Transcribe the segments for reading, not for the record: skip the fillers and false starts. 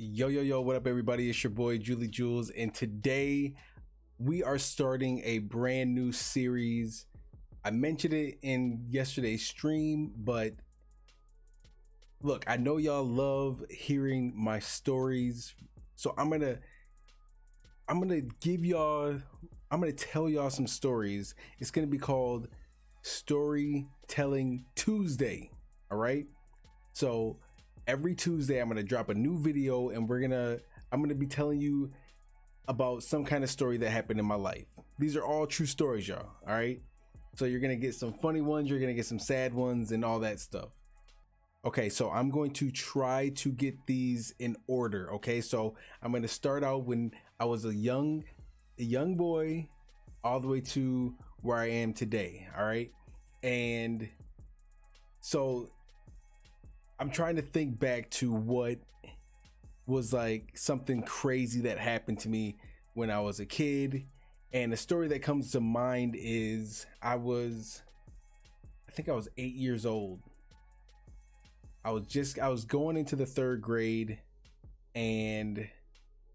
Yo, what up, everybody? It's your boy, Jewelz, and today we are starting a brand new series. I mentioned it in yesterday's stream, but look, I know y'all love hearing my stories, so I'm gonna tell y'all some stories. It's gonna be called Storytelling Tuesday. All right, so every Tuesday I'm gonna drop a new video, and I'm gonna be telling you about some kind of story that happened in my life. These are all true stories, y'all. All right, so you're gonna get some funny ones, you're gonna get some sad ones, and all that stuff. Okay, so I'm going to try to get these in order. Okay, so I'm going to start out when I was a young boy, all the way to where I am today. All right, and so I'm trying to think back to what was like something crazy that happened to me when I was a kid. And the story that comes to mind is I think I was 8 years old. I was going into the third grade, and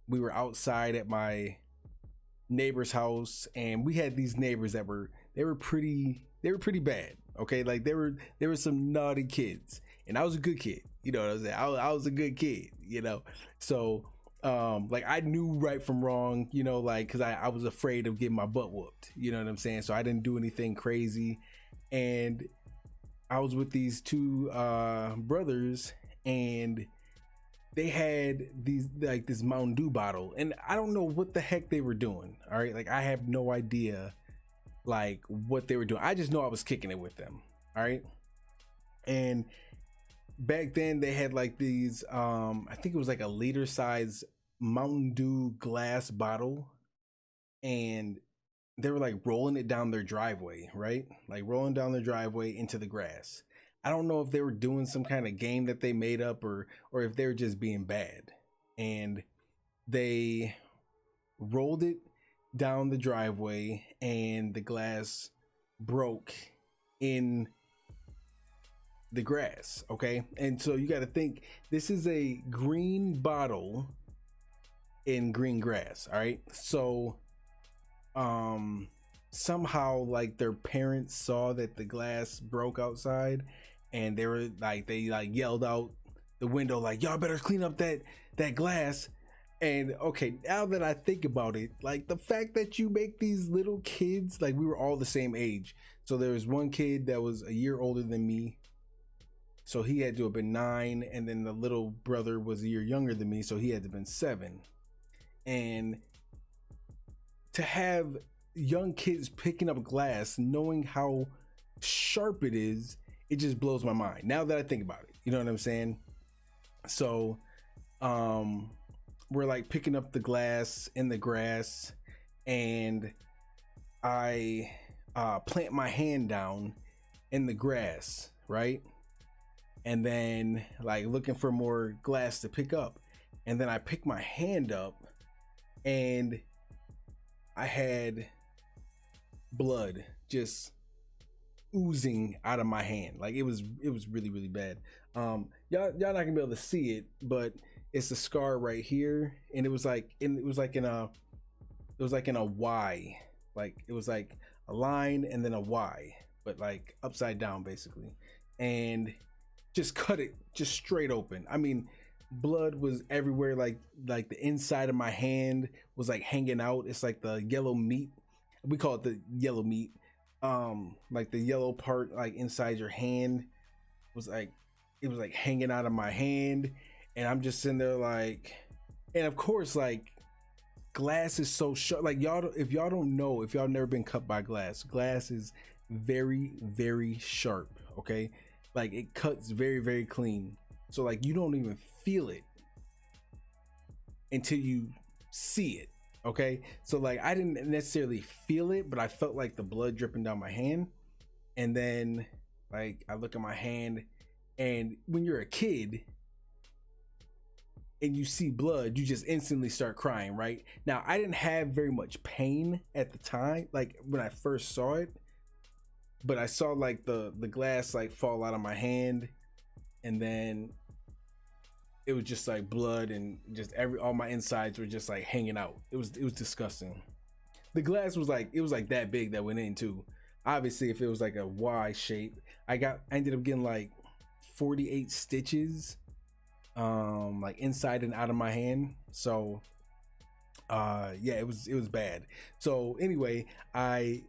we were outside at my neighbor's house, and we had these neighbors that were pretty bad. Okay, like there were some naughty kids, and I was a good kid. You know what I'm saying? I was a good kid. You know, so like I knew right from wrong. You know, like because I was afraid of getting my butt whooped. You know what I'm saying? So I didn't do anything crazy, and I was with these two brothers, and they had this Mountain Dew bottle, and I don't know what the heck they were doing. All right, like I have no idea like what they were doing. I just know I was kicking it with them. All right, and back then they had like these I think it was like a liter size Mountain Dew glass bottle, and they were like rolling it down their driveway, right? Like rolling down their driveway into the grass. I don't know if they were doing some kind of game that they made up, or if they were just being bad. And they rolled it down the driveway, and the glass broke in the grass. Okay, and so you got to think, this is a green bottle in green grass. All right, so somehow like their parents saw that the glass broke outside, and they yelled out the window like, y'all better clean up that glass. And okay, now that I think about it, like the fact that you make these little kids, like we were all the same age. So there was one kid that was a year older than me, so he had to have been 9, and then the little brother was a year younger than me, so he had to have been 7. And to have young kids picking up glass, knowing how sharp it is, it just blows my mind now that I think about it. You know what I'm saying? So we're like picking up the glass in the grass, and I plant my hand down in the grass, right? And then like looking for more glass to pick up, and then I pick my hand up, and I had blood just oozing out of my hand. Like it was really bad. Y'all not gonna be able to see it, but it's a scar right here, and it was like in a Y. Like it was like a line and then a Y, but like upside down basically, and just cut it just straight open. I mean, blood was everywhere. Like the inside of my hand was like hanging out. It's like the yellow meat, we call it the yellow meat. Like the yellow part like inside your hand was like, it was like hanging out of my hand, and I'm just sitting there like, and of course like glass is so sharp. Like if y'all don't know, if y'all never been cut by glass is very sharp. Okay, like it cuts very clean. So like you don't even feel it until you see it. Okay, so like I didn't necessarily feel it, but I felt like the blood dripping down my hand. And then like I look at my hand, and when you're a kid and you see blood, you just instantly start crying, right? Now I didn't have very much pain at the time, like when I first saw it, but I saw like the glass like fall out of my hand, and then it was just like blood and just all my insides were just like hanging out. It was disgusting. The glass was like, it was like that big that went in too. Obviously, if it was like a Y shape, I ended up getting like 48 stitches, like inside and out of my hand. So yeah, it was bad. So anyway, I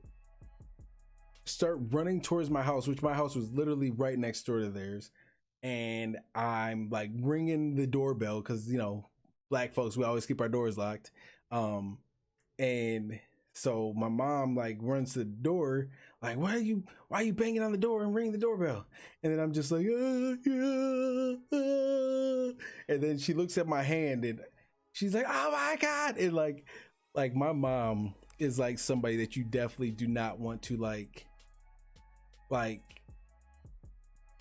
start running towards my house, which my house was literally right next door to theirs. And I'm like ringing the doorbell because, you know, black folks, we always keep our doors locked. And so my mom like runs to the door, like, why are you banging on the door and ringing the doorbell? And then I'm just like, and then she looks at my hand and she's like, oh my God. And like my mom is like somebody that you definitely do not want to like,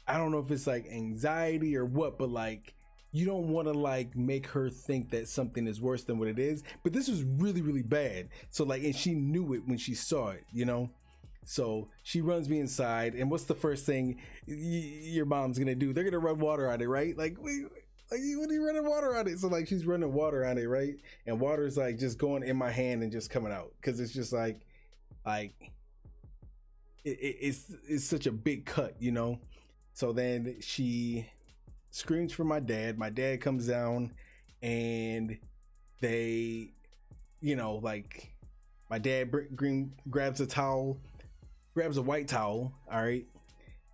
I don't know if it's like anxiety or what, but like you don't want to like make her think that something is worse than what it is. But this was really, really bad. So like, and she knew it when she saw it, you know? So she runs me inside, and what's the first thing your mom's gonna do? They're gonna run water on it, right? Like, wait, like, what are you running water on it? So like, she's running water on it, right? And water's like just going in my hand and just coming out, because it's just like it's such a big cut, you know? So then she screams for my dad. My dad comes down, and they, you know, like my dad grabs a towel, grabs a white towel, all right,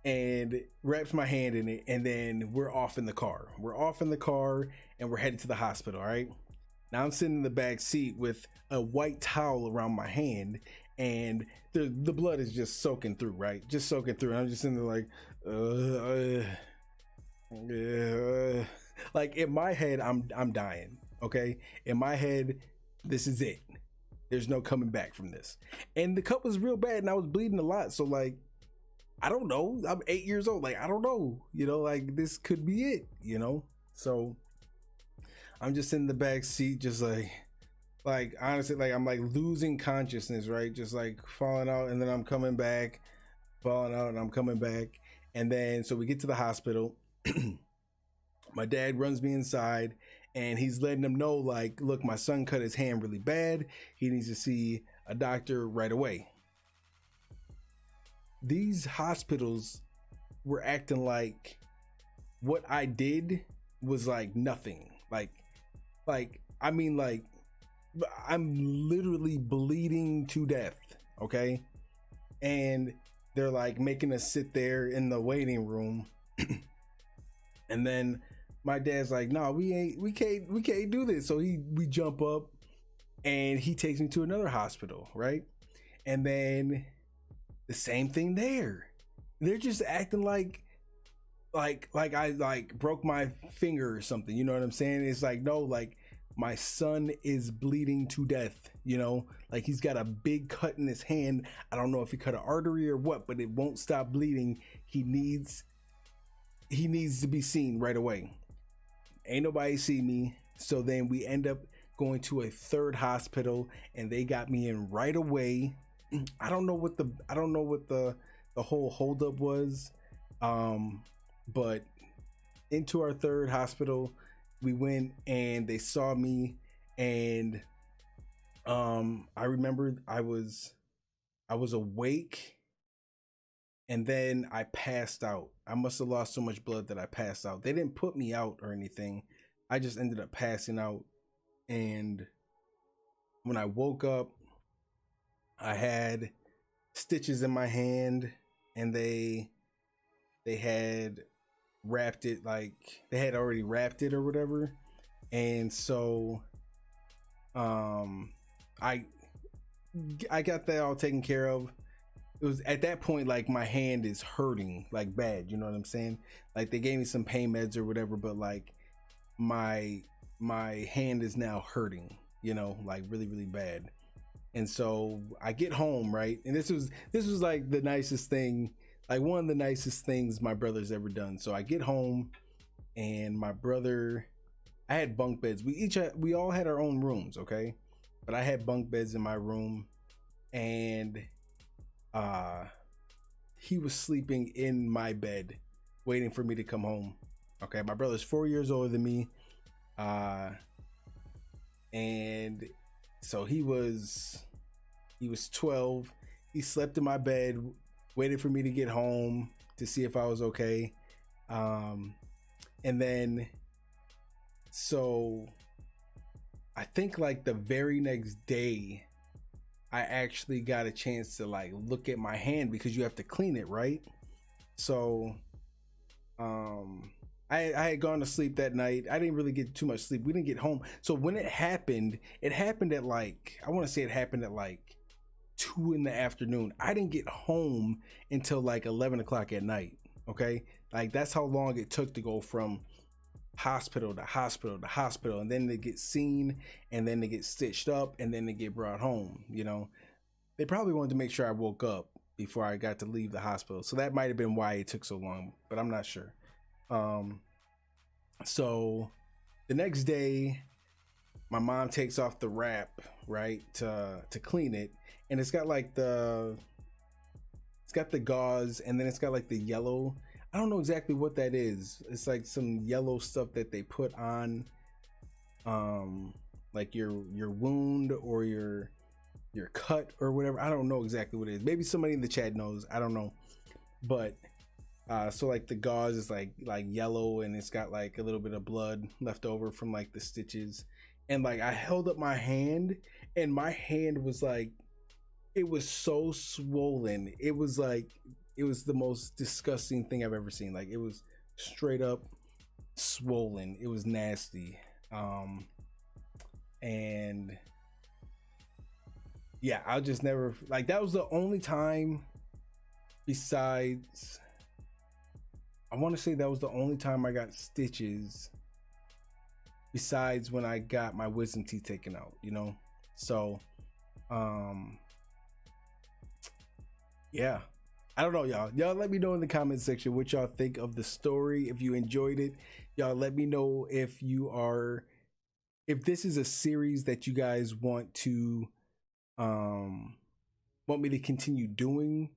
and wraps my hand in it, and then we're off in the car. We're off in the car, and we're headed to the hospital, all right? Now I'm sitting in the back seat with a white towel around my hand, and the blood is just soaking through, right? Just soaking through. And I'm just in there like, like in my head, I'm dying. Okay, in my head, this is it. There's no coming back from this. And the cut was real bad, and I was bleeding a lot. So like, I don't know. I'm 8 years old. Like, I don't know. You know, like this could be it. You know. So I'm just in the back seat, just like honestly, like I'm like losing consciousness, right? Just like falling out, and then I'm coming back, falling out, and I'm coming back. And then so we get to the hospital. My dad runs me inside, and he's letting them know, like, look, my son cut his hand really bad. He needs to see a doctor right away. These hospitals were acting like what I did was like nothing. Like I mean, like, I'm literally bleeding to death, okay? And they're like making us sit there in the waiting room. And then my dad's like, no, we can't do this. So we jump up, and he takes me to another hospital, right? And then the same thing there. They're just acting like I like broke my finger or something. You know what I'm saying? It's like, no, like my son is bleeding to death, you know, like he's got a big cut in his hand. I don't know if he cut an artery or what, but it won't stop bleeding. He needs to be seen right away. Ain't nobody see me. So then we end up going to a third hospital, and they got me in right away. I don't know what the whole holdup was. But into our third hospital we went, and they saw me, and I remember I was awake, and then I passed out. I must have lost so much blood that I passed out. They didn't put me out or anything. I just ended up passing out. And when I woke up, I had stitches in my hand, and they had wrapped it, like they had already wrapped it or whatever. And so I got that all taken care of. It was at that point, like my hand is hurting like bad, you know what I'm saying? Like they gave me some pain meds or whatever, but like my hand is now hurting, you know, like really, really bad. And so I get home, right? And this was like the nicest thing, like one of the nicest things my brother's ever done. So I get home, and my brother, I had bunk beds. We all had our own rooms, okay? But I had bunk beds in my room, and he was sleeping in my bed, waiting for me to come home. Okay, my brother's 4 years older than me. And so he was 12. He slept in my bed, waited for me to get home to see if I was okay. And then, so I think like the very next day, I actually got a chance to like look at my hand because you have to clean it, right? So, I had gone to sleep that night. I didn't really get too much sleep. We didn't get home. So when it happened at like, I want to say it happened at like 2 in the afternoon. I didn't get home until like 11 o'clock at night. Okay. Like that's how long it took to go from hospital to hospital to hospital, and then they get seen, and then they get stitched up, and then they get brought home. You know, they probably wanted to make sure I woke up before I got to leave the hospital. So that might have been why it took so long, but I'm not sure. So the next day, my mom takes off the wrap, right, to clean it, and it's got the gauze, and then it's got like the yellow. I don't know exactly what that is. It's like some yellow stuff that they put on, like your wound or your cut or whatever. I don't know exactly what it is. Maybe somebody in the chat knows. I don't know, but so like the gauze is like yellow, and it's got like a little bit of blood left over from like the stitches. And like I held up my hand, and my hand was like, it was so swollen. It was the most disgusting thing I've ever seen. Like it was straight up swollen. It was nasty. And yeah, I'll just never, like, that was the only time, besides, I want to say that was the only time I got stitches besides when I got my wisdom teeth taken out, you know? So, yeah, I don't know, y'all let me know in the comment section what y'all think of the story. If you enjoyed it, y'all let me know if this is a series that you guys want me to continue doing,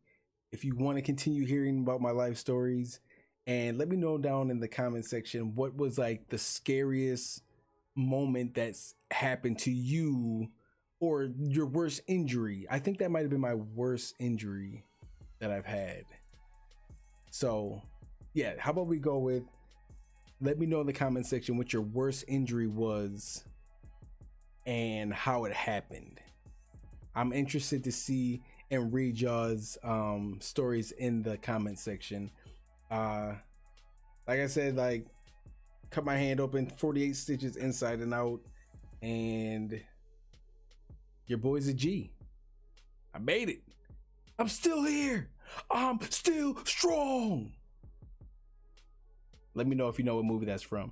if you want to continue hearing about my life stories. And let me know down in the comment section what was like the scariest moment that's happened to you, or your worst injury. I think that might have been my worst injury that I've had. So yeah, how about we go with, let me know in the comment section what your worst injury was and how it happened. I'm interested to see and read y'all's stories in the comment section. Like I said, like, cut my hand open, 48 stitches inside and out, and your boy's a G. I made it. I'm still here. I'm still strong. Let me know if you know what movie that's from.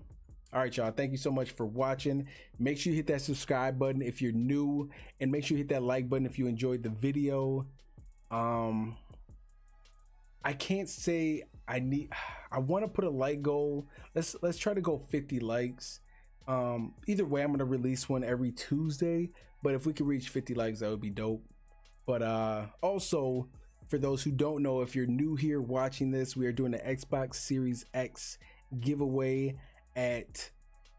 All right, y'all, thank you so much for watching. Make sure you hit that subscribe button if you're new, and make sure you hit that like button if you enjoyed the video. I can't say I want to put a like goal. Let's try to go 50 likes. Either way, I'm gonna release one every Tuesday, but if we could reach 50 likes, that would be dope. But also, for those who don't know, if you're new here watching this, we are doing the Xbox Series X giveaway at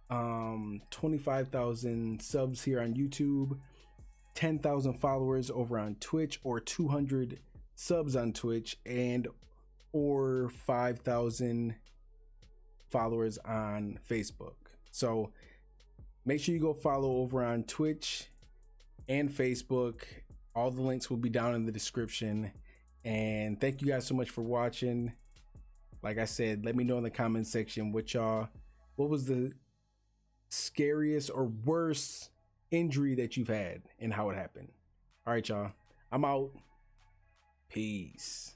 25,000 subs here on YouTube, 10,000 followers over on Twitch, or 200 subs on Twitch, and or 5,000 followers on Facebook. So make sure you go follow over on Twitch and Facebook. All the links will be down in the description. And thank you guys so much for watching. Like I said, let me know in the comment section what was the scariest or worst injury that you've had and how it happened. All right, y'all, I'm out. Peace.